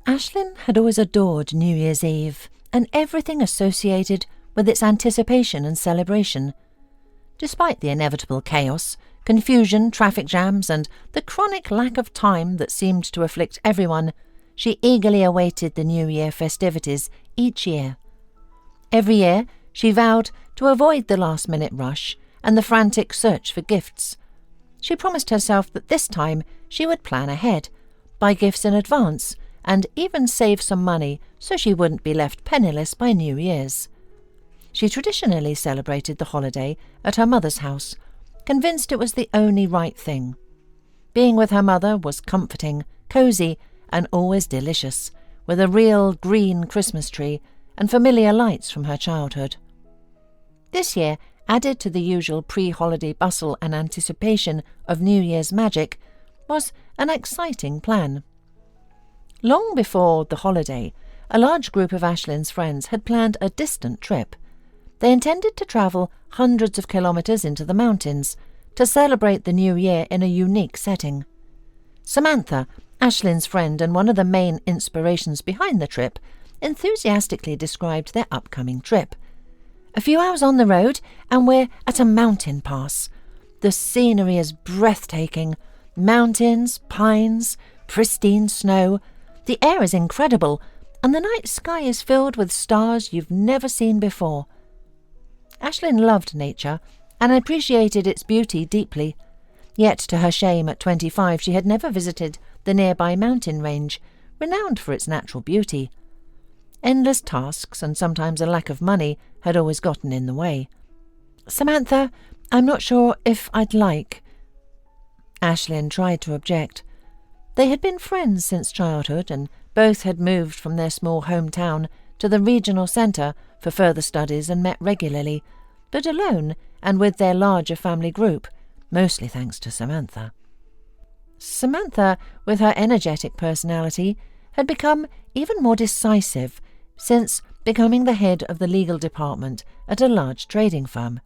Ashlynn had always adored New Year's Eve and everything associated with its anticipation and celebration. Despite the inevitable chaos, confusion, traffic jams, and the chronic lack of time that seemed to afflict everyone, she eagerly awaited the New Year festivities each year. Every year, she vowed to avoid the last-minute rush and the frantic search for gifts. She promised herself that this time she would plan ahead, buy gifts in advance, and even save some money so she wouldn't be left penniless by New Year's. She traditionally celebrated the holiday at her mother's house, convinced it was the only right thing. Being with her mother was comforting, cosy, and always delicious, with a real green Christmas tree and familiar lights from her childhood. This year, added to the usual pre-holiday bustle and anticipation of New Year's magic, was an exciting plan. Long before the holiday, a large group of Ashlynn's friends had planned a distant trip. They intended to travel hundreds of kilometres into the mountains to celebrate the new year in a unique setting. Samantha, Ashlynn's friend and one of the main inspirations behind the trip, enthusiastically described their upcoming trip. "A few hours on the road and we're at a mountain pass. The scenery is breathtaking. Mountains, pines, pristine snow. The air is incredible, and the night sky is filled with stars you've never seen before." Ashlynn loved nature and appreciated its beauty deeply. Yet, to her shame, at 25 she had never visited the nearby mountain range, renowned for its natural beauty. Endless tasks and sometimes a lack of money had always gotten in the way. "Samantha, I'm not sure if I'd like—" Ashlynn tried to object. They had been friends since childhood, and both had moved from their small hometown to the regional centre for further studies and met regularly, but alone and with their larger family group, mostly thanks to Samantha. Samantha, with her energetic personality, had become even more decisive since becoming the head of the legal department at a large trading firm.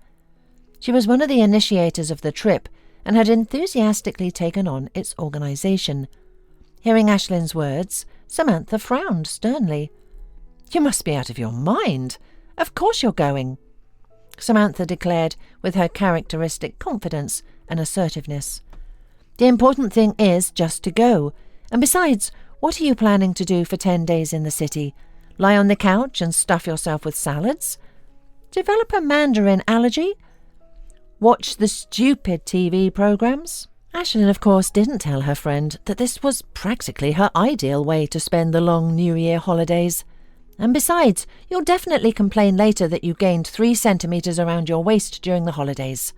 She was one of the initiators of the trip and had enthusiastically taken on its organisation. Hearing Ashlynn's words, Samantha frowned sternly. "You must be out of your mind. Of course you're going," Samantha declared with her characteristic confidence and assertiveness. "The important thing is just to go. And besides, what are you planning to do for 10 days in the city? Lie on the couch and stuff yourself with salads? Develop a Mandarin allergy? Watch the stupid TV programmes?" Ashlynn, of course, didn't tell her friend that this was practically her ideal way to spend the long New Year holidays. "And besides, you'll definitely complain later that you gained 3 centimetres around your waist during the holidays,"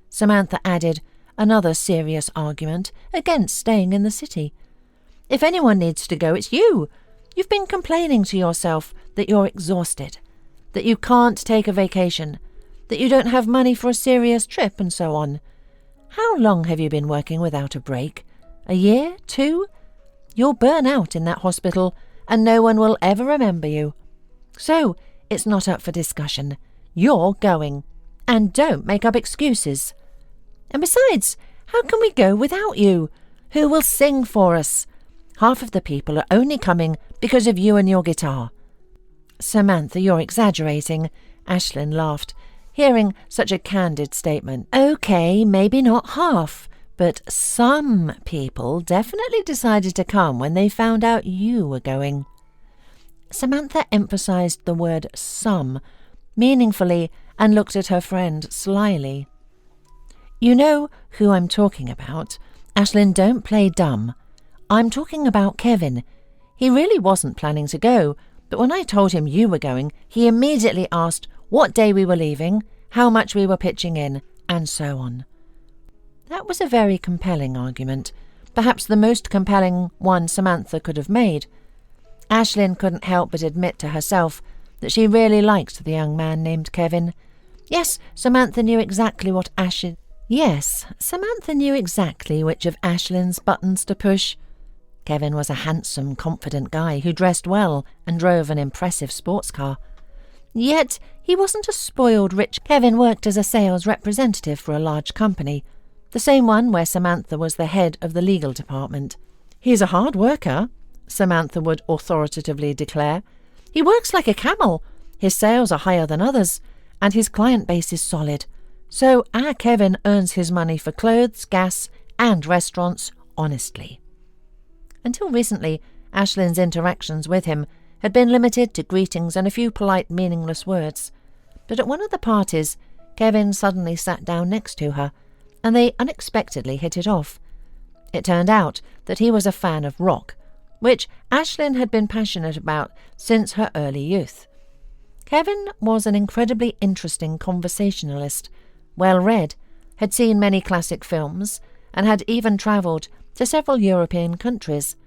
Samantha added, another serious argument against staying in the city. "If anyone needs to go, it's you. You've been complaining to yourself that you're exhausted, that you can't take a vacation, that you don't have money for a serious trip, and so on. How long have you been working without a break? A year? 2? You'll burn out in that hospital, and no one will ever remember you. So, it's not up for discussion. You're going. And don't make up excuses. And besides, how can we go without you? Who will sing for us? Half of the people are only coming because of you and your guitar." "Samantha, you're exaggerating," Ashlynn laughed, hearing such a candid statement. "OK, maybe not half, but some people definitely decided to come when they found out you were going." Samantha emphasised the word some meaningfully and looked at her friend slyly. "You know who I'm talking about. Ashlynn, don't play dumb. I'm talking about Kevin. He really wasn't planning to go, but when I told him you were going, he immediately asked what day we were leaving, how much we were pitching in, and so on." That was a very compelling argument, perhaps the most compelling one Samantha could have made. Ashlynn couldn't help but admit to herself that she really liked the young man named Kevin. Samantha knew exactly which of Ashlynn's buttons to push. Kevin was a handsome, confident guy who dressed well and drove an impressive sports car. Yet he wasn't a spoiled rich. Kevin worked as a sales representative for a large company, the same one where Samantha was the head of the legal department. "He's a hard worker," Samantha would authoritatively declare. "He works like a camel. His sales are higher than others, and his client base is solid. So our Kevin earns his money for clothes, gas, and restaurants honestly." Until recently, Ashlynn's interactions with him had been limited to greetings and a few polite, meaningless words. But at one of the parties, Kevin suddenly sat down next to her, and they unexpectedly hit it off. It turned out that he was a fan of rock, which Ashlynn had been passionate about since her early youth. Kevin was an incredibly interesting conversationalist, well-read, had seen many classic films, and had even travelled to several European countries.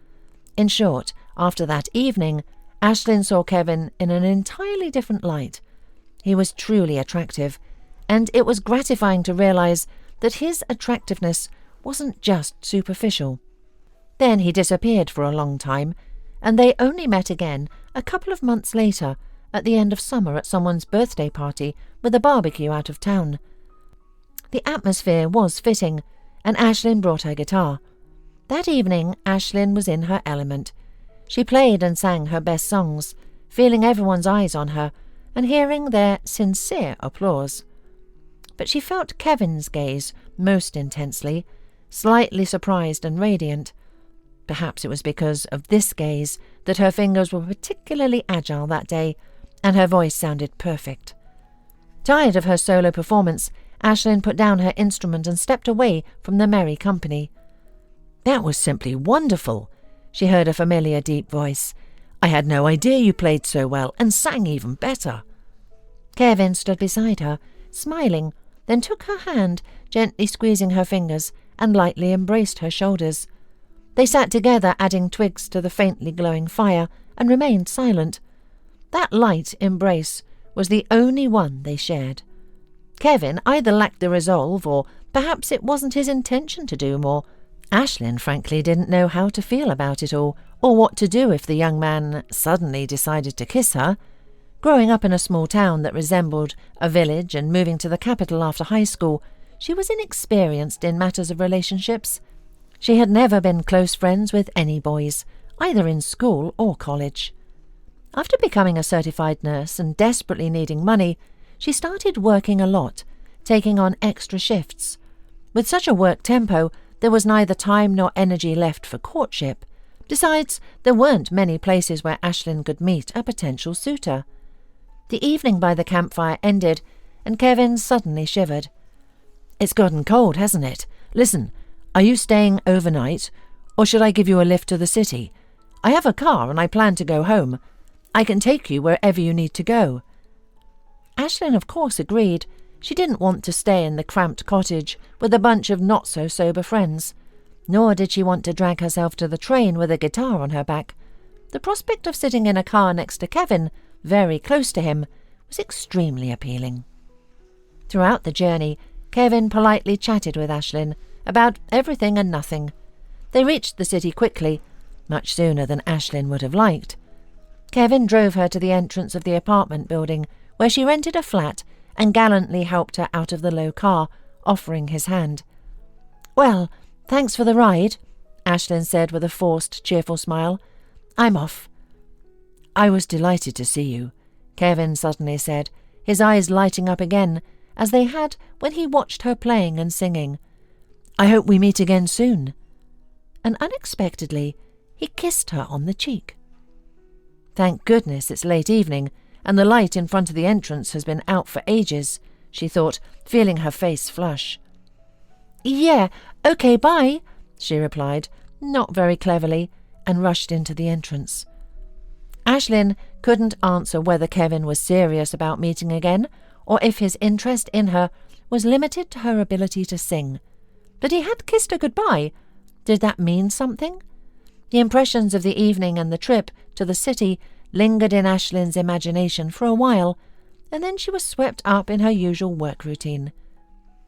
In short, after that evening, Ashlynn saw Kevin in an entirely different light. He was truly attractive, and it was gratifying to realise that his attractiveness wasn't just superficial. Then he disappeared for a long time, and they only met again a couple of months later at the end of summer at someone's birthday party with a barbecue out of town. The atmosphere was fitting, and Ashlynn brought her guitar. That evening Ashlynn was in her element. She played and sang her best songs, feeling everyone's eyes on her and hearing their sincere applause. But she felt Kevin's gaze most intensely, slightly surprised and radiant. Perhaps it was because of this gaze that her fingers were particularly agile that day, and her voice sounded perfect. Tired of her solo performance, Ashlynn put down her instrument and stepped away from the merry company. "That was simply wonderful," she heard a familiar deep voice. "I had no idea you played so well and sang even better." Kevin stood beside her, smiling, then took her hand, gently squeezing her fingers, and lightly embraced her shoulders. They sat together, adding twigs to the faintly glowing fire, and remained silent. That light embrace was the only one they shared. Kevin either lacked the resolve, or perhaps it wasn't his intention to do more. Ashlynn frankly didn't know how to feel about it all, or what to do if the young man suddenly decided to kiss her. Growing up in a small town that resembled a village and moving to the capital after high school, she was inexperienced in matters of relationships. She had never been close friends with any boys, either in school or college. After becoming a certified nurse and desperately needing money, she started working a lot, taking on extra shifts. With such a work tempo, there was neither time nor energy left for courtship. Besides, there weren't many places where Ashlynn could meet a potential suitor. The evening by the campfire ended, and Kevin suddenly shivered. "It's gotten cold, hasn't it? Listen, are you staying overnight, or should I give you a lift to the city? I have a car and I plan to go home. I can take you wherever you need to go." Ashlynn of course agreed. She didn't want to stay in the cramped cottage with a bunch of not-so-sober friends. Nor did she want to drag herself to the train with a guitar on her back. The prospect of sitting in a car next to Kevin, very close to him, was extremely appealing. Throughout the journey, Kevin politely chatted with Ashlynn about everything and nothing. They reached the city quickly, much sooner than Ashlynn would have liked. Kevin drove her to the entrance of the apartment building, where she rented a flat, and gallantly helped her out of the low car, offering his hand. "Well, thanks for the ride," Ashlynn said with a forced, cheerful smile. "I'm off." "I was delighted to see you," Kevin suddenly said, his eyes lighting up again, as they had when he watched her playing and singing. "I hope we meet again soon." And unexpectedly, he kissed her on the cheek. "Thank goodness it's late evening, and the light in front of the entrance has been out for ages," she thought, feeling her face flush. "Yeah, okay, bye," she replied, not very cleverly, and rushed into the entrance. Ashlynn couldn't answer whether Kevin was serious about meeting again, or if his interest in her was limited to her ability to sing. But he had kissed her goodbye. Did that mean something? The impressions of the evening and the trip to the city lingered in Ashlynn's imagination for a while, and then she was swept up in her usual work routine.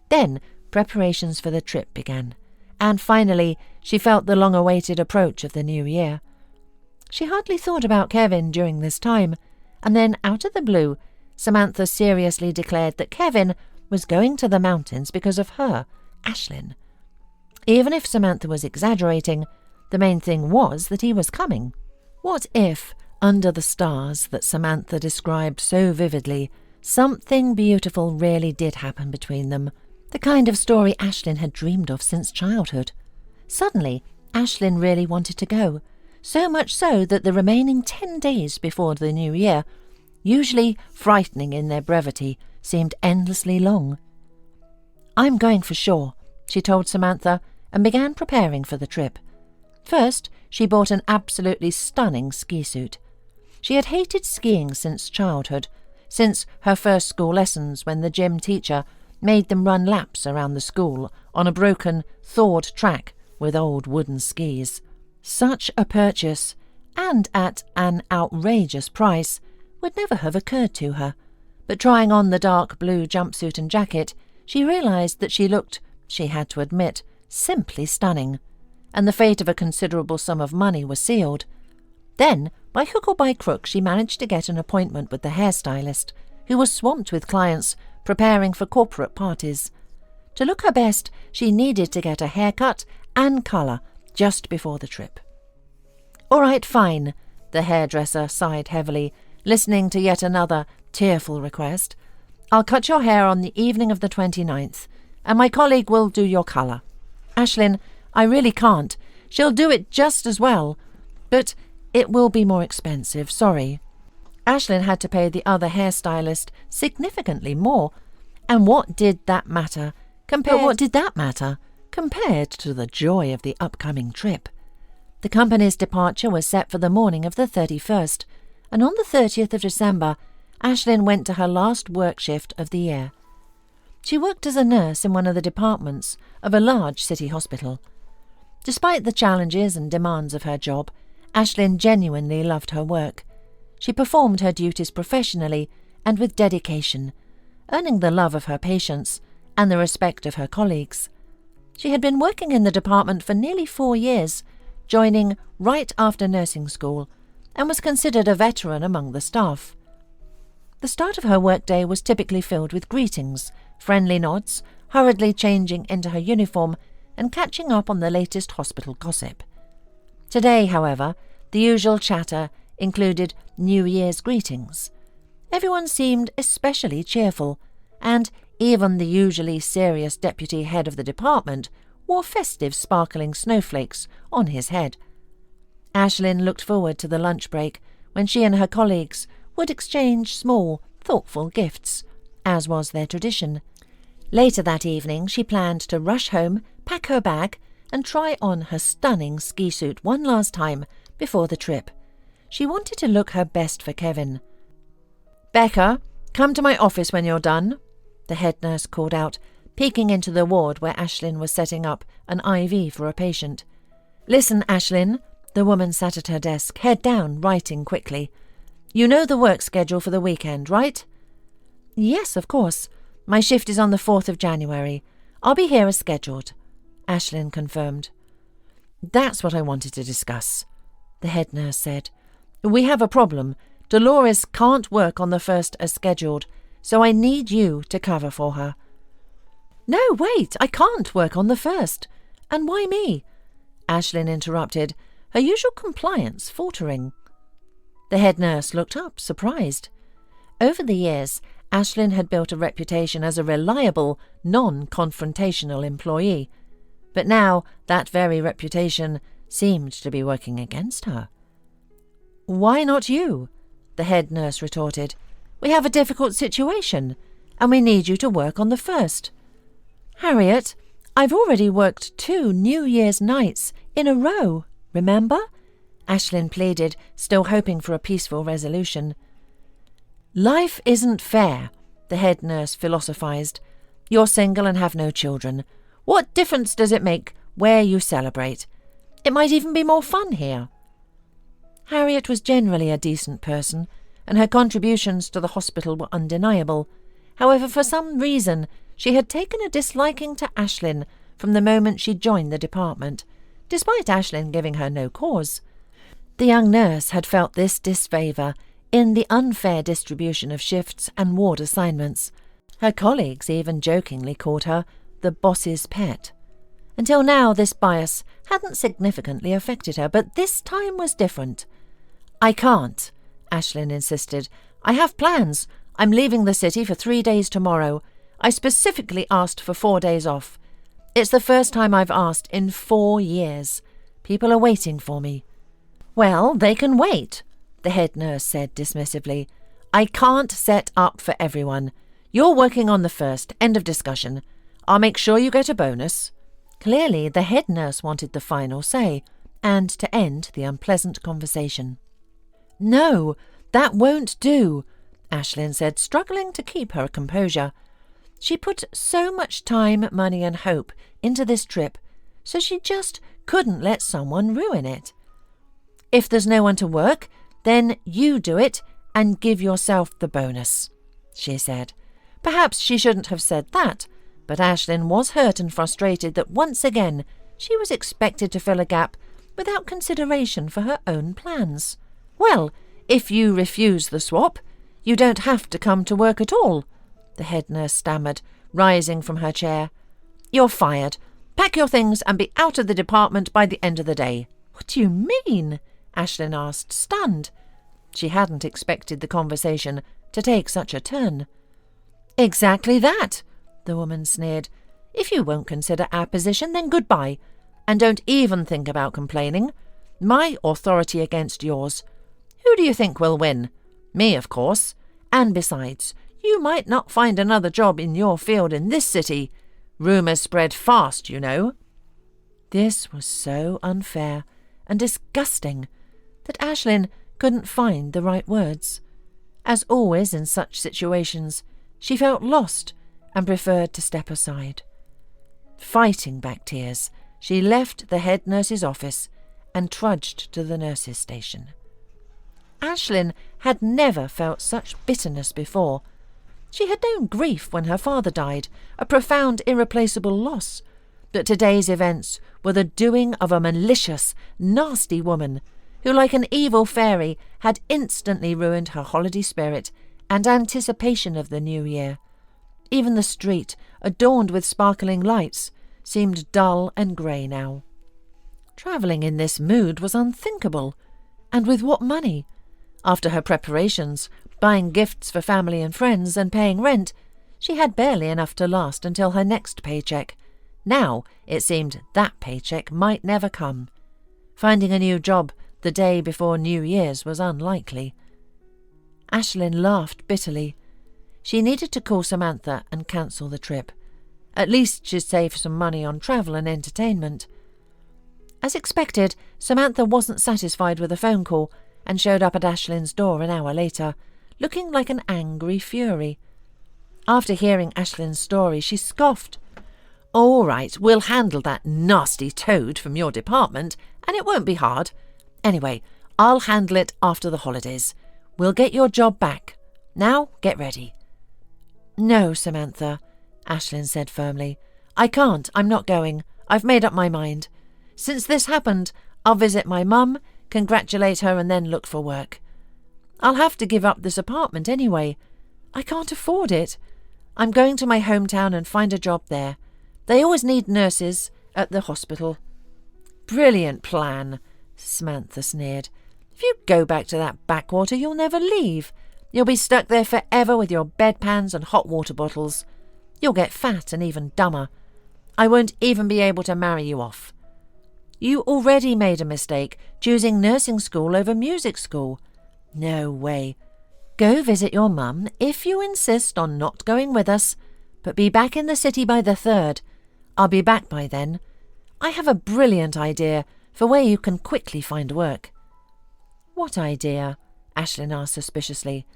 Then preparations for the trip began, and finally she felt the long-awaited approach of the new year. She hardly thought about Kevin during this time, and then, out of the blue, Samantha seriously declared that Kevin was going to the mountains because of her, Ashlynn. Even if Samantha was exaggerating, the main thing was that he was coming. What if, under the stars that Samantha described so vividly, something beautiful really did happen between them? The kind of story Ashlynn had dreamed of since childhood. Suddenly, Ashlynn really wanted to go, so much so that the remaining 10 days before the new year, usually frightening in their brevity, seemed endlessly long. "I'm going for sure," she told Samantha, and began preparing for the trip. First, she bought an absolutely stunning ski suit. She had hated skiing since childhood, since her first school lessons when the gym teacher made them run laps around the school on a broken, thawed track with old wooden skis. Such a purchase, and at an outrageous price, would never have occurred to her. But trying on the dark blue jumpsuit and jacket, she realized that she looked, she had to admit, simply stunning, and the fate of a considerable sum of money was sealed. Then, by hook or by crook, she managed to get an appointment with the hairstylist, who was swamped with clients preparing for corporate parties. To look her best, she needed to get a haircut and colour just before the trip. "All right, fine," the hairdresser sighed heavily, listening to yet another tearful request. "I'll cut your hair on the evening of the 29th, and my colleague will do your colour. Ashlynn, I really can't. She'll do it just as well, but it will be more expensive, sorry." Ashlynn had to pay the other hairstylist significantly more, and what did that matter compared to the joy of the upcoming trip? The company's departure was set for the morning of the 31st, and on the 30th of December, Ashlynn went to her last work shift of the year. She worked as a nurse in one of the departments of a large city hospital. Despite the challenges and demands of her job, Ashlynn genuinely loved her work. She performed her duties professionally and with dedication, earning the love of her patients and the respect of her colleagues. She had been working in the department for nearly 4 years, joining right after nursing school, and was considered a veteran among the staff. The start of her workday was typically filled with greetings, friendly nods, hurriedly changing into her uniform, and catching up on the latest hospital gossip. Today, however, the usual chatter included New Year's greetings. Everyone seemed especially cheerful, and even the usually serious deputy head of the department wore festive sparkling snowflakes on his head. Ashlynn looked forward to the lunch break when she and her colleagues would exchange small, thoughtful gifts, as was their tradition. Later that evening she planned to rush home, pack her bag, and try on her stunning ski suit one last time before the trip. She wanted to look her best for Kevin. "Becca, come to my office when you're done," the head nurse called out, peeking into the ward where Ashlynn was setting up an IV for a patient. "Listen, Ashlynn," the woman sat at her desk, head down, writing quickly. "You know the work schedule for the weekend, right?" "Yes, of course. My shift is on the 4th of January. I'll be here as scheduled," Ashlynn confirmed. "That's what I wanted to discuss," the head nurse said. "We have a problem. Dolores can't work on the 1st as scheduled, so I need you to cover for her." "No, wait, I can't work on the 1st. And why me?" Ashlynn interrupted, her usual compliance faltering. The head nurse looked up, surprised. Over the years, Ashlynn had built a reputation as a reliable, non-confrontational employee, but now that very reputation seemed to be working against her. "Why not you?" the head nurse retorted. "We have a difficult situation, and we need you to work on the 1st. "Harriet, I've already worked 2 New Year's nights in a row, remember?" Ashlynn pleaded, still hoping for a peaceful resolution. "Life isn't fair," the head nurse philosophized. "You're single and have no children. What difference does it make where you celebrate? It might even be more fun here." Harriet was generally a decent person, and her contributions to the hospital were undeniable. However, for some reason, she had taken a disliking to Ashlynn from the moment she joined the department, despite Ashlynn giving her no cause. The young nurse had felt this disfavour in the unfair distribution of shifts and ward assignments. Her colleagues even jokingly called her the boss's pet. Until now, this bias hadn't significantly affected her, but this time was different. I can't, Ashlynn insisted. I have plans. I'm leaving the city for 3 days tomorrow. I specifically asked for 4 days off. It's the first time I've asked in 4 years. People are waiting for me. Well, they can wait, the head nurse said dismissively. I can't set up for everyone. You're working on the first. End of discussion. I'll make sure you get a bonus. Clearly, the head nurse wanted the final say, and to end the unpleasant conversation. No, that won't do, Ashlynn said, struggling to keep her composure. She put so much time, money and hope into this trip, so she just couldn't let someone ruin it. If there's no one to work, then you do it and give yourself the bonus, she said. Perhaps she shouldn't have said that, but Ashlynn was hurt and frustrated that once again she was expected to fill a gap without consideration for her own plans. Well, if you refuse the swap, you don't have to come to work at all, the head nurse stammered, rising from her chair. You're fired. Pack your things and be out of the department by the end of the day. What do you mean? Ashlynn asked, stunned. She hadn't expected the conversation to take such a turn. Exactly that, the woman sneered. If you won't consider our position, then goodbye, and don't even think about complaining. My authority against yours. Who do you think will win? Me, of course. And besides, you might not find another job in your field in this city. Rumours spread fast, you know. This was so unfair and disgusting that Ashlynn couldn't find the right words. As always in such situations, she felt lost and preferred to step aside. Fighting back tears, she left the head nurse's office and trudged to the nurse's station. Ashlynn had never felt such bitterness before. She had known grief when her father died, a profound, irreplaceable loss, but today's events were the doing of a malicious, nasty woman who, like an evil fairy, had instantly ruined her holiday spirit and anticipation of the new year. Even the street, adorned with sparkling lights, seemed dull and grey now. Travelling in this mood was unthinkable. And with what money? After her preparations, buying gifts for family and friends, and paying rent, she had barely enough to last until her next paycheck. Now it seemed that paycheck might never come. Finding a new job the day before New Year's was unlikely. Ashlynn laughed bitterly. She needed to call Samantha and cancel the trip. At least she'd save some money on travel and entertainment. As expected, Samantha wasn't satisfied with the phone call and showed up at Ashlynn's door an hour later, looking like an angry fury. After hearing Ashlynn's story, she scoffed. All right, we'll handle that nasty toad from your department, and it won't be hard. Anyway, I'll handle it after the holidays. We'll get your job back. Now, get ready. No, Samantha, Ashlynn said firmly. I can't. I'm not going. I've made up my mind. Since this happened, I'll visit my mum, congratulate her, and then look for work. I'll have to give up this apartment anyway. I can't afford it. I'm going to my hometown and find a job there. They always need nurses at the hospital. Brilliant plan, Samantha sneered. If you go back to that backwater, you'll never leave. You'll be stuck there forever with your bedpans and hot water bottles. You'll get fat and even dumber. I won't even be able to marry you off. You already made a mistake, choosing nursing school over music school. No way. Go visit your mum if you insist on not going with us, but be back in the city by the 3rd. I'll be back by then. I have a brilliant idea for where you can quickly find work. What idea? Ashlynn asked suspiciously.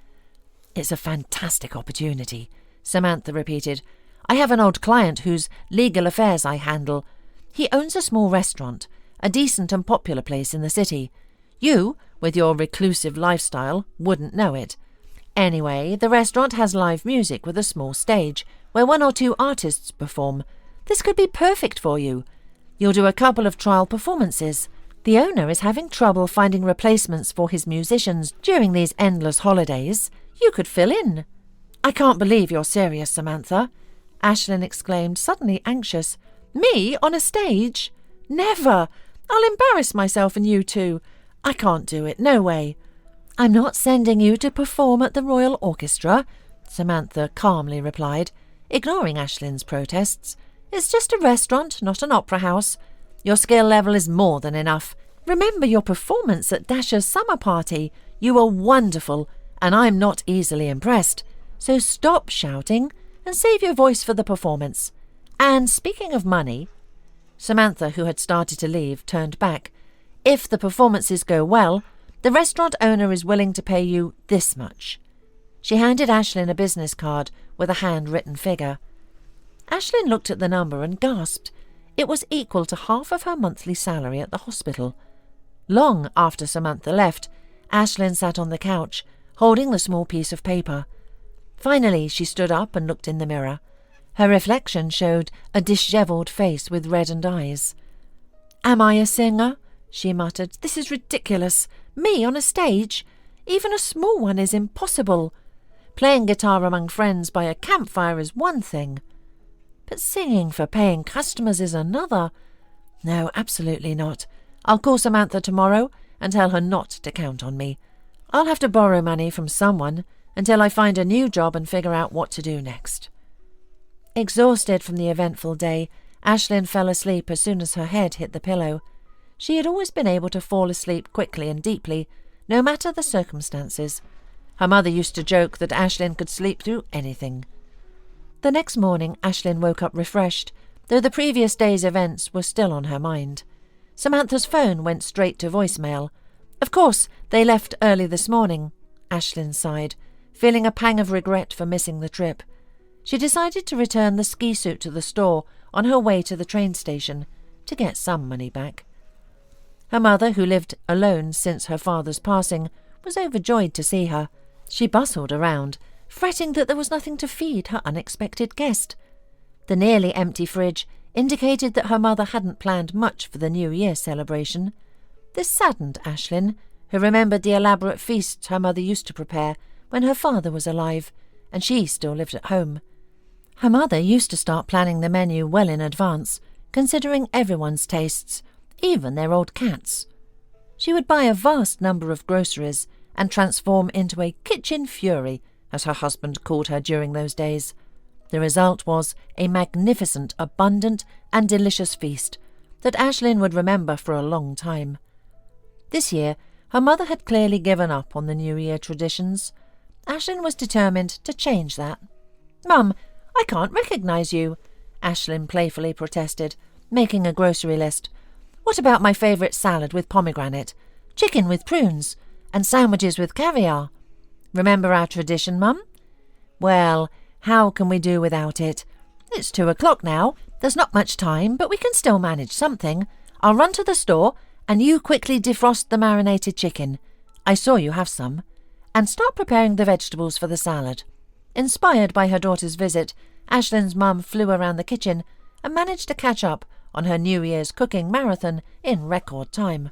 It's a fantastic opportunity, Samantha repeated. I have an old client whose legal affairs I handle. He owns a small restaurant, a decent and popular place in the city. You, with your reclusive lifestyle, wouldn't know it. Anyway, the restaurant has live music with a small stage where 1 or 2 artists perform. This could be perfect for you. You'll do a couple of trial performances. The owner is having trouble finding replacements for his musicians during these endless holidays. You could fill in. I can't believe you're serious, Samantha, Ashlynn exclaimed, suddenly anxious. Me on a stage? Never! I'll embarrass myself and you too. I can't do it, no way. "I'm not sending you to perform at the Royal Orchestra," Samantha calmly replied, ignoring Ashlynn's protests. "It's just a restaurant, not an opera house. Your skill level is more than enough. Remember your performance at Dasher's summer party. You were wonderful, and I'm not easily impressed. So stop shouting and save your voice for the performance. And speaking of money—" Samantha, who had started to leave, turned back. "If the performances go well, the restaurant owner is willing to pay you this much." She handed Ashlynn a business card with a handwritten figure. Ashlynn looked at the number and gasped. It was equal to half of her monthly salary at the hospital. Long after Samantha left, Ashlynn sat on the couch, holding the small piece of paper. Finally, she stood up and looked in the mirror. Her reflection showed a dishevelled face with reddened eyes. "Am I a singer?" she muttered. "This is ridiculous. Me on a stage? Even a small one is impossible. Playing guitar among friends by a campfire is one thing, but singing for paying customers is another. No, absolutely not. I'll call Samantha tomorrow and tell her not to count on me. I'll have to borrow money from someone until I find a new job and figure out what to do next." Exhausted from the eventful day, Ashlynn fell asleep as soon as her head hit the pillow. She had always been able to fall asleep quickly and deeply, no matter the circumstances. Her mother used to joke that Ashlynn could sleep through anything. The next morning, Ashlynn woke up refreshed, though the previous day's events were still on her mind. Samantha's phone went straight to voicemail. "Of course, they left early this morning," Ashlynn sighed, feeling a pang of regret for missing the trip. She decided to return the ski suit to the store on her way to the train station to get some money back. Her mother, who lived alone since her father's passing, was overjoyed to see her. She bustled around, fretting that there was nothing to feed her unexpected guest. The nearly empty fridge indicated that her mother hadn't planned much for the New Year celebration. This saddened Ashlynn, who remembered the elaborate feasts her mother used to prepare when her father was alive, and she still lived at home. Her mother used to start planning the menu well in advance, considering everyone's tastes, even their old cat's. She would buy a vast number of groceries and transform into a kitchen fury, as her husband called her during those days. The result was a magnificent, abundant and delicious feast that Ashlynn would remember for a long time. This year, her mother had clearly given up on the New Year traditions. Ashlynn was determined to change that. "Mum, I can't recognise you," Ashlynn playfully protested, making a grocery list. "What about my favourite salad with pomegranate, chicken with prunes, and sandwiches with caviar? Remember our tradition, Mum?" "Well, how can we do without it? It's 2 o'clock now. There's not much time, but we can still manage something. I'll run to the store, and you quickly defrost the marinated chicken. I saw you have some. And start preparing the vegetables for the salad." Inspired by her daughter's visit, Ashlynn's mum flew around the kitchen and managed to catch up on her New Year's cooking marathon in record time.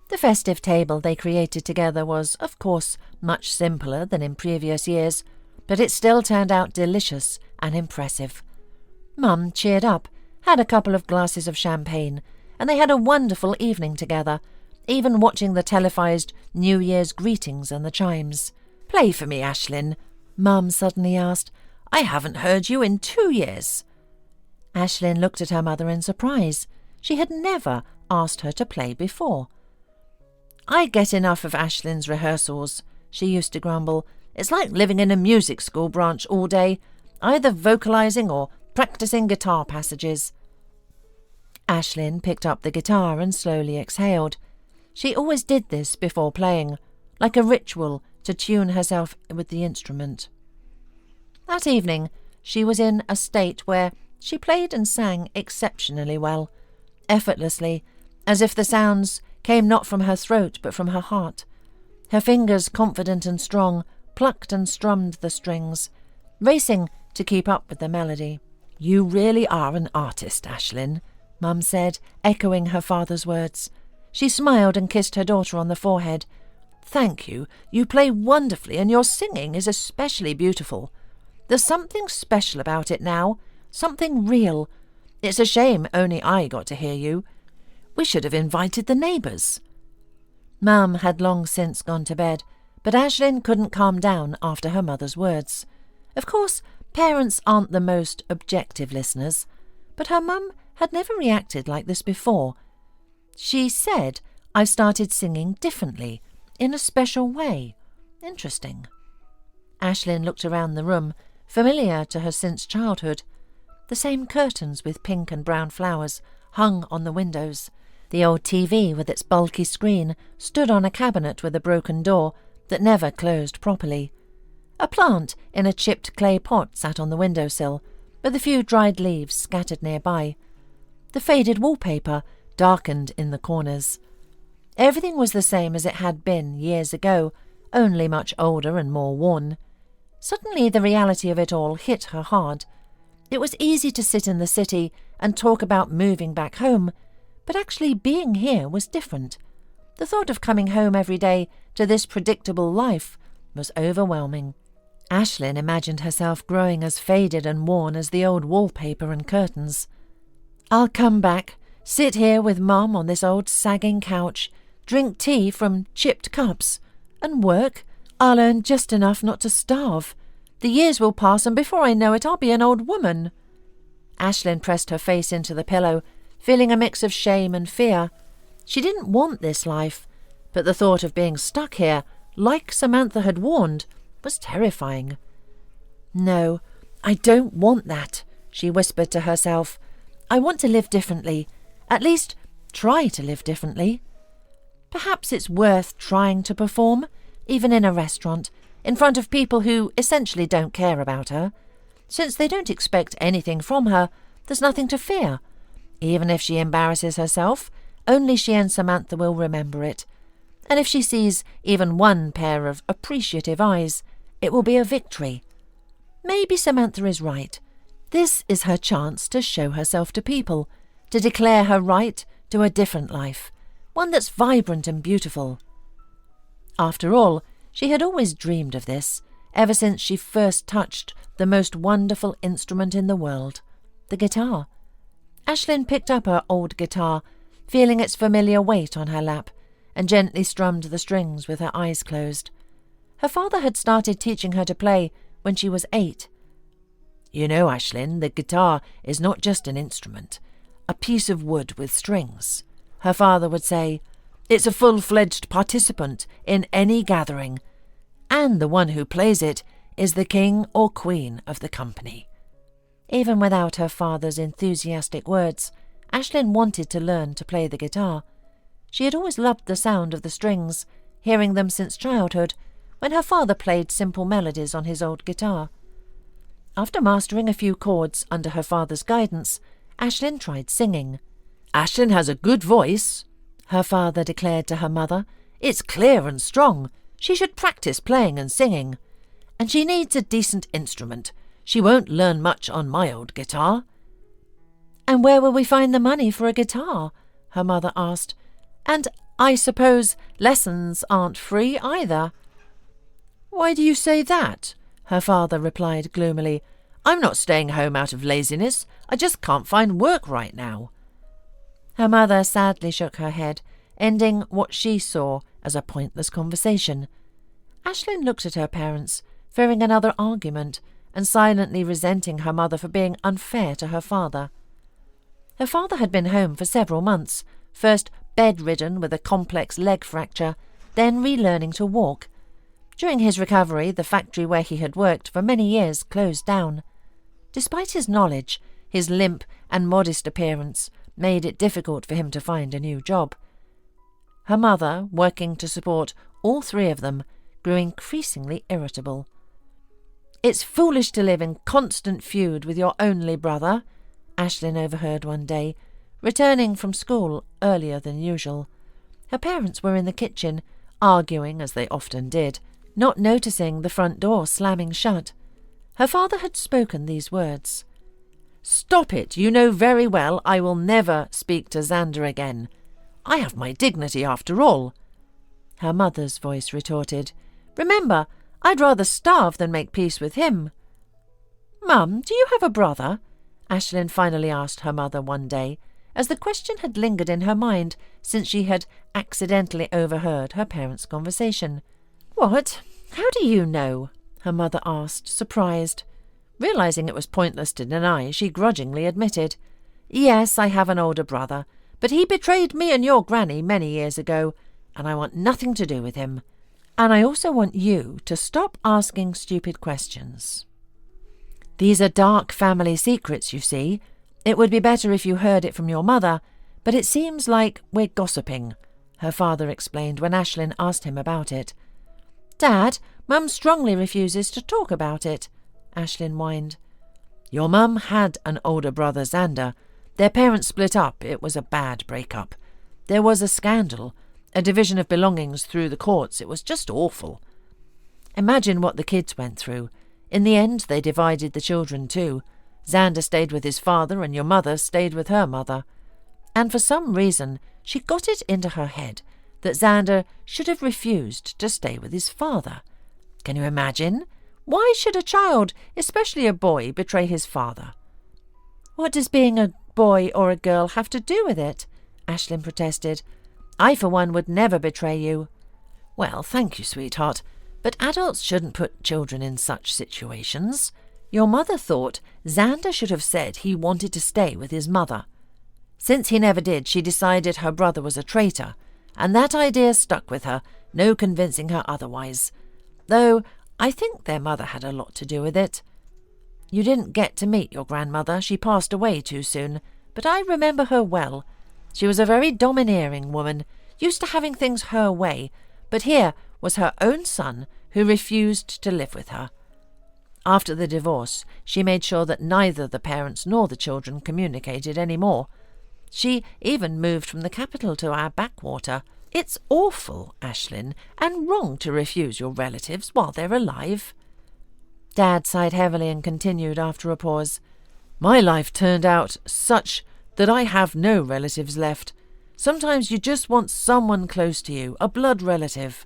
The festive table they created together was, of course, much simpler than in previous years, but it still turned out delicious and impressive. Mum cheered up, had a couple of glasses of champagne, and they had a wonderful evening together, even watching the televised New Year's greetings and the chimes. "Play for me, Ashlynn," Mum suddenly asked. "I haven't heard you in 2 years." Ashlynn looked at her mother in surprise. She had never asked her to play before. "I get enough of Ashlynn's rehearsals," she used to grumble. "It's like living in a music school branch all day, either vocalising or practising guitar passages." Ashlynn picked up the guitar and slowly exhaled. She always did this before playing, like a ritual to tune herself with the instrument. That evening, she was in a state where she played and sang exceptionally well, effortlessly, as if the sounds came not from her throat but from her heart. Her fingers, confident and strong, plucked and strummed the strings, racing to keep up with the melody. "You really are an artist, Ashlynn," Mum said, echoing her father's words. She smiled and kissed her daughter on the forehead. "Thank you. You play wonderfully, and your singing is especially beautiful. There's something special about it now, something real. It's a shame only I got to hear you. We should have invited the neighbours." Mum had long since gone to bed, But Ashlynn couldn't calm down after her mother's words. Of course, parents aren't the most objective listeners, but her mum had never reacted like this before. She said, "I've started singing differently, in a special way. Interesting." Ashlynn looked around the room, familiar to her since childhood. The same curtains with pink and brown flowers hung on the windows. The old TV with its bulky screen stood on a cabinet with a broken door that never closed properly. A plant in a chipped clay pot sat on the windowsill, with a few dried leaves scattered nearby. The faded wallpaper darkened in the corners. Everything was the same as it had been years ago, only much older and more worn. Suddenly the reality of it all hit her hard. It was easy to sit in the city and talk about moving back home, but actually being here was different. The thought of coming home every day to this predictable life was overwhelming. Ashlynn imagined herself growing as faded and worn as the old wallpaper and curtains. "I'll come back, sit here with Mum on this old sagging couch, drink tea from chipped cups, and work. I'll earn just enough not to starve. The years will pass, and before I know it, I'll be an old woman." Ashlynn pressed her face into the pillow, feeling a mix of shame and fear. She didn't want this life, but the thought of being stuck here, like Samantha had warned, was terrifying. "No, I don't want that," she whispered to herself. "I want to live differently, at least try to live differently. Perhaps it's worth trying to perform, even in a restaurant, in front of people who essentially don't care about her. Since they don't expect anything from her, there's nothing to fear. Even if she embarrasses herself, only she and Samantha will remember it. And if she sees even one pair of appreciative eyes, it will be a victory. Maybe Samantha is right. This is her chance to show herself to people, to declare her right to a different life, one that's vibrant and beautiful." After all, she had always dreamed of this, ever since she first touched the most wonderful instrument in the world, the guitar. Ashlynn picked up her old guitar, feeling its familiar weight on her lap, and gently strummed the strings with her eyes closed. Her father had started teaching her to play when she was 8. "You know, Ashlynn, the guitar is not just an instrument, a piece of wood with strings," her father would say. "It's a full-fledged participant in any gathering, and the one who plays it is the king or queen of the company." Even without her father's enthusiastic words, Ashlynn wanted to learn to play the guitar. She had always loved the sound of the strings, hearing them since childhood, when her father played simple melodies on his old guitar. After mastering a few chords under her father's guidance, Ashlynn tried singing. "Ashlynn has a good voice," her father declared to her mother. "It's clear and strong. She should practice playing and singing. And she needs a decent instrument. She won't learn much on my old guitar." "And where will we find the money for a guitar?" her mother asked. "And I suppose lessons aren't free either." "Why do you say that?" her father replied gloomily. "I'm not staying home out of laziness. I just can't find work right now." Her mother sadly shook her head, ending what she saw as a pointless conversation. Ashlynn looked at her parents, fearing another argument, and silently resenting her mother for being unfair to her father. Her father had been home for several months, first bedridden with a complex leg fracture, then relearning to walk. During his recovery, the factory where he had worked for many years closed down. Despite his knowledge, his limp and modest appearance made it difficult for him to find a new job. Her mother, working to support all three of them, grew increasingly irritable. "It's foolish to live in constant feud with your only brother," Ashlynn overheard one day, returning from school earlier than usual. Her parents were in the kitchen, arguing as they often did, not noticing the front door slamming shut. Her father had spoken these words. "Stop it! You know very well I will never speak to Xander again. I have my dignity after all." Her mother's voice retorted, "Remember, I'd rather starve than make peace with him." "Mum, do you have a brother?" Ashlynn finally asked her mother one day, as the question had lingered in her mind since she had accidentally overheard her parents' conversation. What? How do you know? Her mother asked, surprised. Realizing it was pointless to deny, she grudgingly admitted, Yes, I have an older brother, but he betrayed me and your granny many years ago, and I want nothing to do with him. And I also want you to stop asking stupid questions. These are dark family secrets, you see. It would be better if you heard it from your mother, but it seems like we're gossiping, her father explained when Ashlynn asked him about it. Dad, Mum strongly refuses to talk about it, Ashlynn whined. Your mum had an older brother, Xander. Their parents split up. It was a bad breakup. There was a scandal, a division of belongings through the courts. It was just awful. Imagine what the kids went through. In the end, they divided the children too. Xander stayed with his father and your mother stayed with her mother. And for some reason, she got it into her head that Xander should have refused to stay with his father. Can you imagine? Why should a child, especially a boy, betray his father? What does being a boy or a girl have to do with it? Ashlynn protested. I, for one, would never betray you. Well, thank you, sweetheart, but adults shouldn't put children in such situations. Your mother thought Xander should have said he wanted to stay with his mother. Since he never did, she decided her brother was a traitor, and that idea stuck with her, no convincing her otherwise. Though I think their mother had a lot to do with it. You didn't get to meet your grandmother. She passed away too soon, but I remember her well. She was a very domineering woman, used to having things her way, but here was her own son who refused to live with her. After the divorce, she made sure that neither the parents nor the children communicated any more. She even moved from the capital to our backwater. It's awful, Ashlynn, and wrong to refuse your relatives while they're alive. Dad sighed heavily and continued after a pause. My life turned out such that I have no relatives left. Sometimes you just want someone close to you, a blood relative.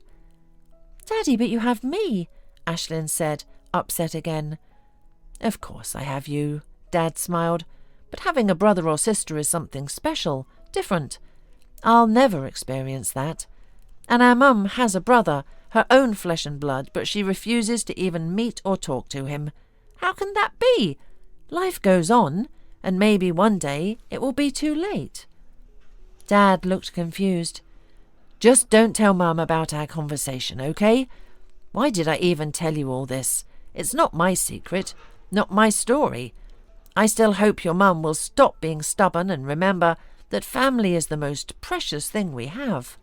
Daddy, but you have me, Ashlynn said, upset again. Of course I have you, Dad smiled, but having a brother or sister is something special, different. I'll never experience that. And our mum has a brother, her own flesh and blood, but she refuses to even meet or talk to him. How can that be? Life goes on, and maybe one day it will be too late. Dad looked confused. Just don't tell Mum about our conversation, okay? Why did I even tell you all this? It's not my secret, not my story. I still hope your Mum will stop being stubborn and remember that family is the most precious thing we have.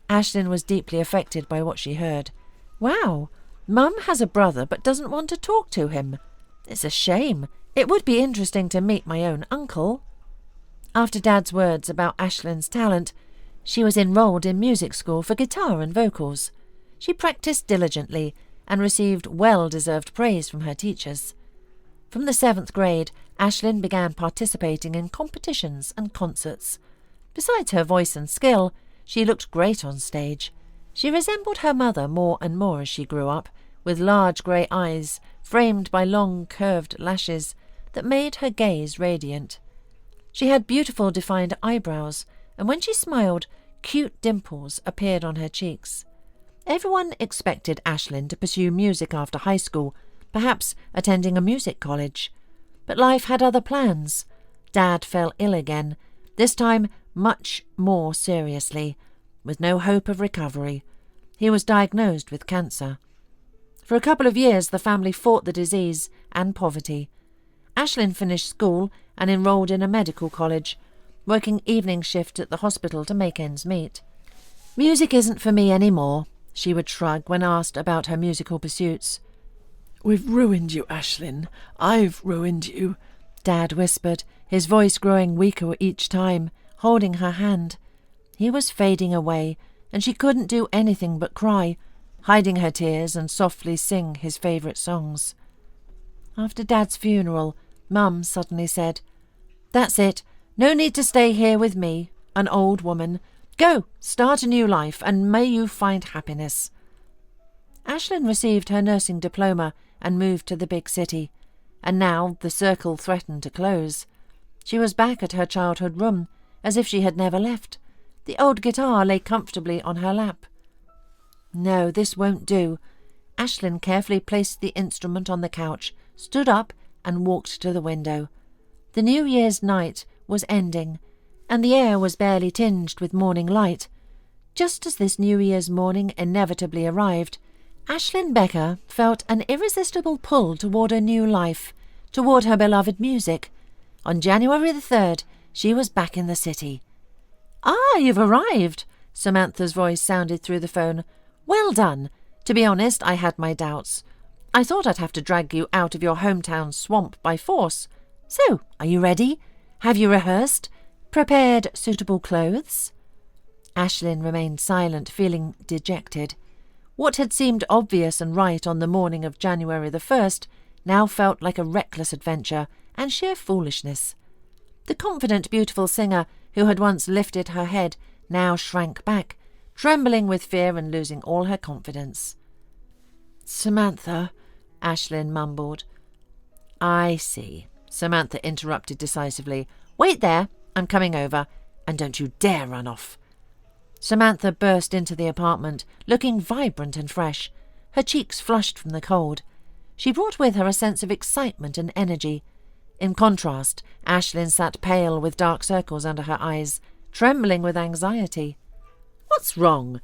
Ashlynn was deeply affected by what she heard. Wow, Mum has a brother but doesn't want to talk to him. It's a shame. It would be interesting to meet my own uncle. After Dad's words about Ashlynn's talent, she was enrolled in music school for guitar and vocals. She practiced diligently and received well-deserved praise from her teachers. From the 7th grade, Ashlynn began participating in competitions and concerts. Besides her voice and skill, she looked great on stage. She resembled her mother more and more as she grew up, with large grey eyes framed by long curved lashes that made her gaze radiant. She had beautiful defined eyebrows, and when she smiled, cute dimples appeared on her cheeks. Everyone expected Ashlynn to pursue music after high school, perhaps attending a music college. But life had other plans. Dad fell ill again, this time much more seriously, with no hope of recovery. He was diagnosed with cancer. For a couple of years the family fought the disease and poverty. Ashlynn finished school and enrolled in a medical college, working evening shift at the hospital to make ends meet. Music isn't for me anymore, she would shrug when asked about her musical pursuits. We've ruined you, Ashlynn. I've ruined you, Dad whispered, his voice growing weaker each time, holding her hand. He was fading away, and she couldn't do anything but cry, hiding her tears and softly sing his favourite songs. After Dad's funeral, Mum suddenly said, That's it. No need to stay here with me, an old woman. Go, start a new life, and may you find happiness. Ashlynn received her nursing diploma and moved to the big city, and now the circle threatened to close. She was back at her childhood room, as if she had never left. The old guitar lay comfortably on her lap. No, this won't do. Ashlynn carefully placed the instrument on the couch, stood up and walked to the window. The New Year's night was ending, and the air was barely tinged with morning light. Just as this New Year's morning inevitably arrived, Ashlynn Becker felt an irresistible pull toward a new life, toward her beloved music. On January the 3rd, she was back in the city. "Ah, you've arrived," Samantha's voice sounded through the phone. "Well done. To be honest, I had my doubts. I thought I'd have to drag you out of your hometown swamp by force. So, are you ready? Have you rehearsed? Prepared suitable clothes?" Ashlynn remained silent, feeling dejected. What had seemed obvious and right on the morning of January the 1st now felt like a reckless adventure and sheer foolishness. The confident, beautiful singer who had once lifted her head now shrank back, trembling with fear and losing all her confidence. "Samantha," Ashlynn mumbled. "I see," Samantha interrupted decisively. "Wait there, I'm coming over, and don't you dare run off." Samantha burst into the apartment, looking vibrant and fresh, her cheeks flushed from the cold. She brought with her a sense of excitement and energy. In contrast, Ashlynn sat pale with dark circles under her eyes, trembling with anxiety. "What's wrong?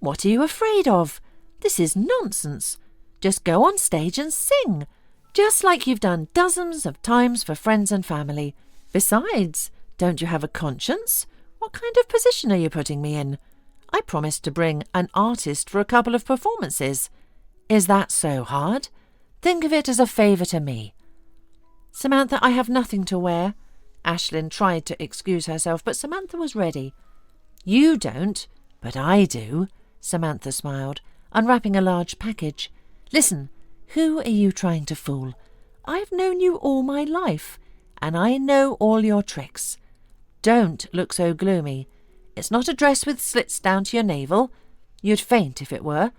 What are you afraid of? This is nonsense. Just go on stage and sing, just like you've done dozens of times for friends and family. Besides, don't you have a conscience? What kind of position are you putting me in? I promised to bring an artist for a couple of performances. Is that so hard? Think of it as a favour to me." "Samantha, I have nothing to wear." Ashlynn tried to excuse herself, but Samantha was ready. "You don't, but I do," Samantha smiled, unwrapping a large package. "Listen, who are you trying to fool? I've known you all my life, and I know all your tricks. Don't look so gloomy. It's not a dress with slits down to your navel. You'd faint if it were.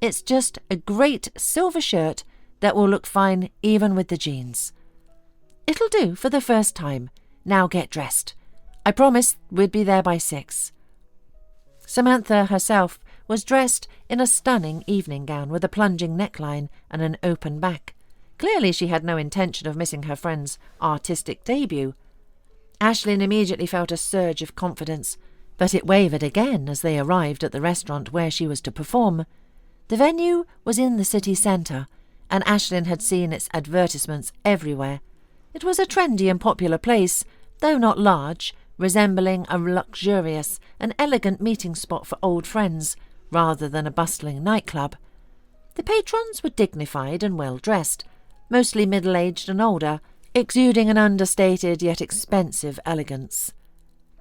It's just a great silver shirt that will look fine even with the jeans. It'll do for the first time. Now get dressed. I promised we'd be there by 6. Samantha herself was dressed in a stunning evening gown with a plunging neckline and an open back. Clearly she had no intention of missing her friend's artistic debut. Ashlynn immediately felt a surge of confidence, but it wavered again as they arrived at the restaurant where she was to perform. The venue was in the city centre, and Ashlynn had seen its advertisements everywhere. It was a trendy and popular place, though not large, resembling a luxurious and elegant meeting spot for old friends, rather than a bustling nightclub. The patrons were dignified and well-dressed, mostly middle-aged and older, exuding an understated yet expensive elegance.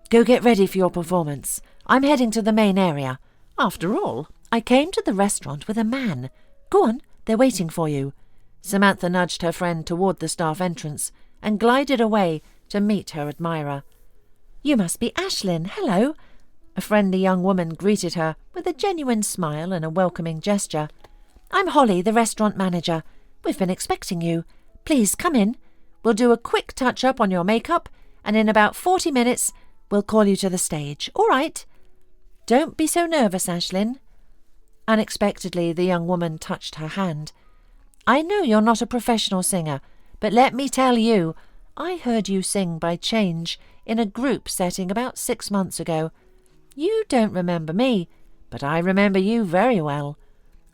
"Go get ready for your performance. I'm heading to the main area. After all, I came to the restaurant with a man. Go on, they're waiting for you." Samantha nudged her friend toward the staff entrance and glided away to meet her admirer. "You must be Ashlynn. Hello." A friendly young woman greeted her with a genuine smile and a welcoming gesture. "I'm Holly, the restaurant manager. We've been expecting you. Please come in. We'll do a quick touch-up on your makeup, and in about 40 minutes we'll call you to the stage. All right?" "Don't be so nervous, Ashlynn." Unexpectedly, the young woman touched her hand. "I know you're not a professional singer, but let me tell you, I heard you sing by change in a group setting about 6 months ago. You don't remember me, but I remember you very well.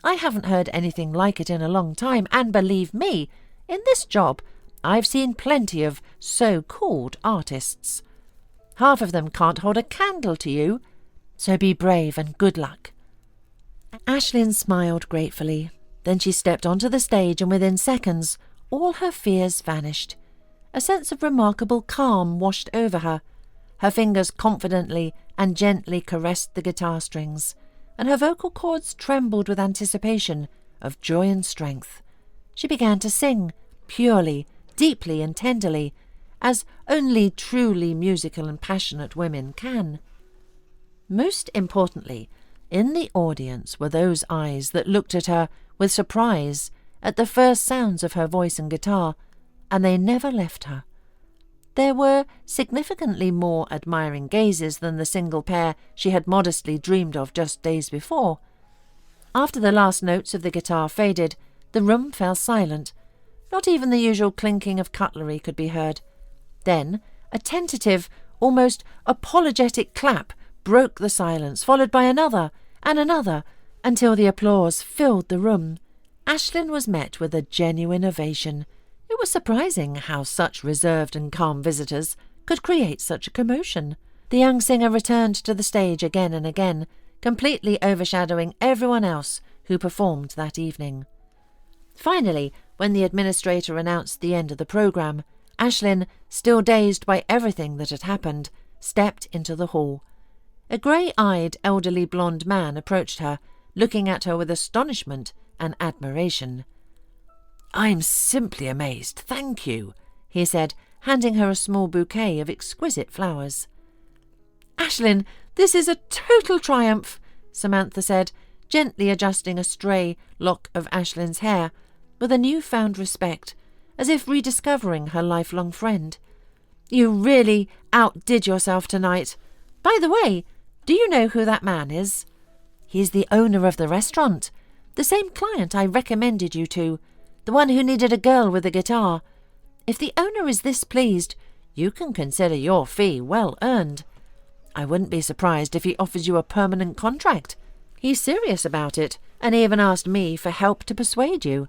I haven't heard anything like it in a long time, and believe me, in this job I've seen plenty of so-called artists. Half of them can't hold a candle to you, so be brave and good luck." Ashlynn smiled gratefully. Then she stepped onto the stage, and within seconds all her fears vanished. A sense of remarkable calm washed over her. Her fingers confidently and gently caressed the guitar strings, and her vocal cords trembled with anticipation of joy and strength. She began to sing, purely, deeply and tenderly, as only truly musical and passionate women can. Most importantly, in the audience were those eyes that looked at her with surprise at the first sounds of her voice and guitar, and they never left her. There were significantly more admiring gazes than the single pair she had modestly dreamed of just days before. After the last notes of the guitar faded, the room fell silent. Not even the usual clinking of cutlery could be heard. Then a tentative, almost apologetic clap broke the silence, followed by another and another, until the applause filled the room. Ashlynn was met with a genuine ovation. It was surprising how such reserved and calm visitors could create such a commotion. The young singer returned to the stage again and again, completely overshadowing everyone else who performed that evening. Finally, when the administrator announced the end of the programme, Ashlynn, still dazed by everything that had happened, stepped into the hall. A grey-eyed, elderly blonde man approached her, looking at her with astonishment and admiration. "I'm simply amazed, thank you," he said, handing her a small bouquet of exquisite flowers. "Ashlynn, this is a total triumph," Samantha said, gently adjusting a stray lock of Ashlynn's hair, with a newfound respect, as if rediscovering her lifelong friend. "You really outdid yourself tonight. By the way, do you know who that man is?" "He's the owner of the restaurant, the same client I recommended you to, the one who needed a girl with a guitar. If the owner is this pleased, you can consider your fee well earned. I wouldn't be surprised if he offers you a permanent contract. He's serious about it, and even asked me for help to persuade you.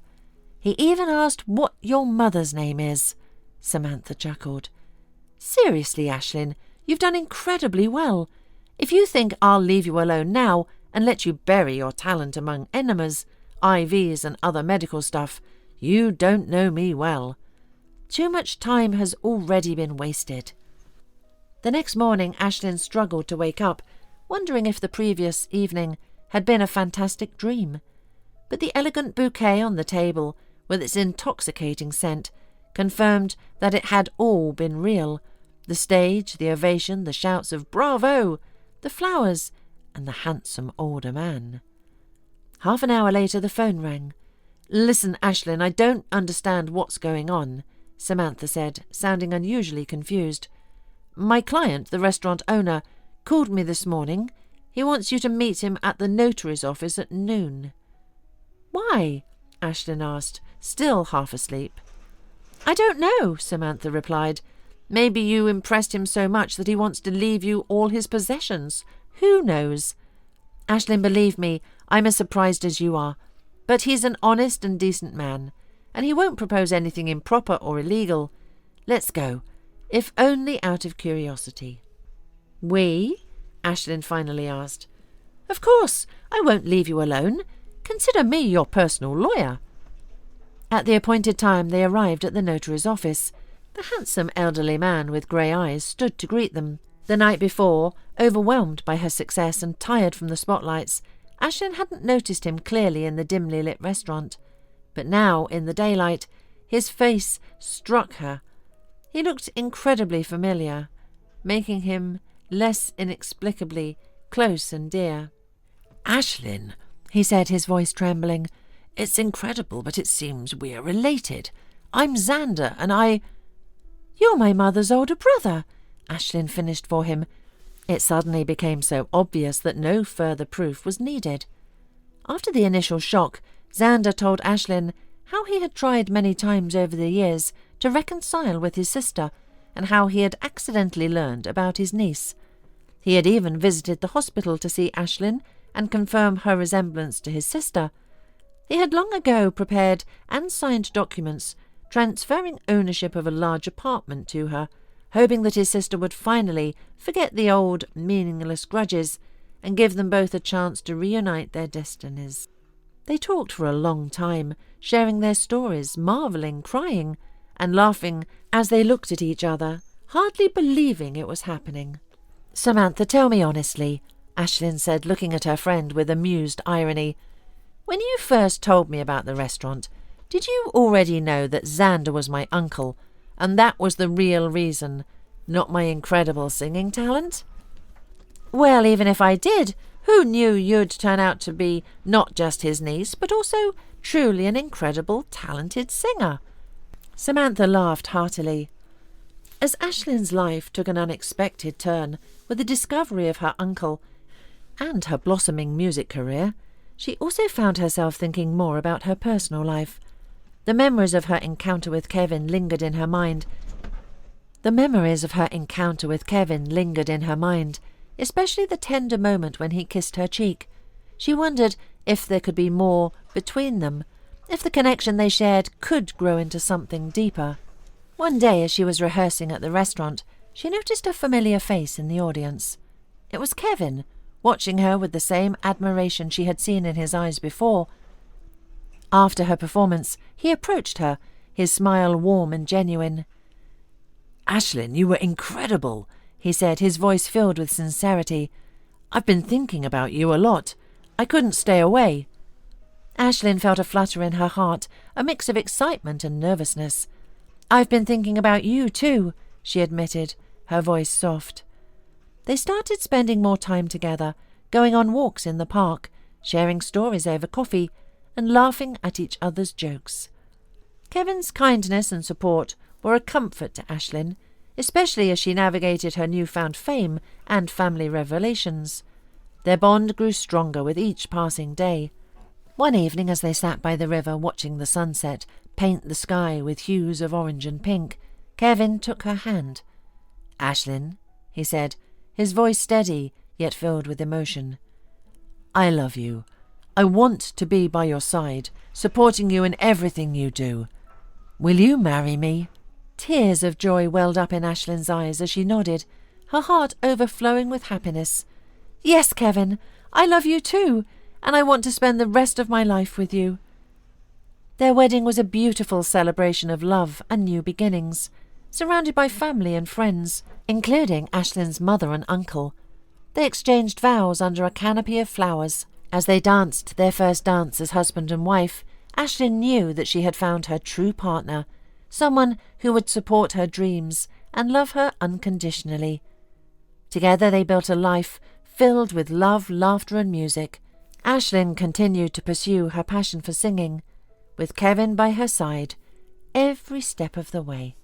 He even asked what your mother's name is." Samantha chuckled. "Seriously, Ashlynn, you've done incredibly well. If you think I'll leave you alone now and let you bury your talent among enemas, IVs and other medical stuff, you don't know me well. Too much time has already been wasted." The next morning Ashlynn struggled to wake up, wondering if the previous evening had been a fantastic dream. But the elegant bouquet on the table, with its intoxicating scent, confirmed that it had all been real. The stage, the ovation, the shouts of "Bravo!", the flowers, and the handsome older man. Half an hour later the phone rang. "Listen, Ashlynn, I don't understand what's going on," Samantha said, sounding unusually confused. "My client, the restaurant owner, called me this morning. He wants you to meet him at the notary's office at noon." "Why?" Ashlynn asked, still half asleep. "I don't know," Samantha replied. "Maybe you impressed him so much that he wants to leave you all his possessions. Who knows? Ashlynn, believe me, I'm as surprised as you are. But he's an honest and decent man, and he won't propose anything improper or illegal. Let's go, if only out of curiosity." "We?" Ashlynn finally asked. "Of course, I won't leave you alone. Consider me your personal lawyer." At the appointed time they arrived at the notary's office. The handsome elderly man with grey eyes stood to greet them. The night before, overwhelmed by her success and tired from the spotlights, Ashlynn hadn't noticed him clearly in the dimly lit restaurant. But now, in the daylight, his face struck her. He looked incredibly familiar, making him less inexplicably close and dear. "Ashlynn," he said, his voice trembling, "it's incredible, but it seems we're related. I'm Xander, and I—" "You're my mother's older brother," Ashlynn finished for him. It suddenly became so obvious that no further proof was needed. After the initial shock, Xander told Ashlynn how he had tried many times over the years to reconcile with his sister, and how he had accidentally learned about his niece. He had even visited the hospital to see Ashlynn and confirm her resemblance to his sister. He had long ago prepared and signed documents transferring ownership of a large apartment to her, hoping that his sister would finally forget the old, meaningless grudges and give them both a chance to reunite their destinies. They talked for a long time, sharing their stories, marvelling, crying, and laughing as they looked at each other, hardly believing it was happening. "Samantha, tell me honestly," Ashlynn said, looking at her friend with amused irony. "When you first told me about the restaurant, did you already know that Xander was my uncle, and that was the real reason, not my incredible singing talent?" "Well, even if I did, who knew you'd turn out to be not just his niece, but also truly an incredible, talented singer?" Samantha laughed heartily. As Ashlynn's life took an unexpected turn with the discovery of her uncle and her blossoming music career, she also found herself thinking more about her personal life. The memories of her encounter with Kevin lingered in her mind. Especially the tender moment when he kissed her cheek. She wondered if there could be more between them, if the connection they shared could grow into something deeper. One day, as she was rehearsing at the restaurant, she noticed a familiar face in the audience. It was Kevin, watching her with the same admiration she had seen in his eyes before. After her performance, he approached her, his smile warm and genuine. "Ashlynn, you were incredible," he said, his voice filled with sincerity. "I've been thinking about you a lot. I couldn't stay away." Ashlynn felt a flutter in her heart, a mix of excitement and nervousness. "I've been thinking about you too," she admitted, her voice soft. They started spending more time together, going on walks in the park, sharing stories over coffee, and laughing at each other's jokes. Kevin's kindness and support were a comfort to Ashlynn, especially as she navigated her newfound fame and family revelations. Their bond grew stronger with each passing day. One evening, as they sat by the river watching the sunset paint the sky with hues of orange and pink, Kevin took her hand. "Ashlynn," he said, his voice steady yet filled with emotion, "I love you. I want to be by your side, supporting you in everything you do. Will you marry me?" Tears of joy welled up in Ashlynn's eyes as she nodded, her heart overflowing with happiness. "Yes, Kevin, I love you too, and I want to spend the rest of my life with you." Their wedding was a beautiful celebration of love and new beginnings, surrounded by family and friends, including Ashlynn's mother and uncle. They exchanged vows under a canopy of flowers. As they danced their first dance as husband and wife, Ashlynn knew that she had found her true partner, someone who would support her dreams and love her unconditionally. Together they built a life filled with love, laughter and music. Ashlynn continued to pursue her passion for singing, with Kevin by her side every step of the way.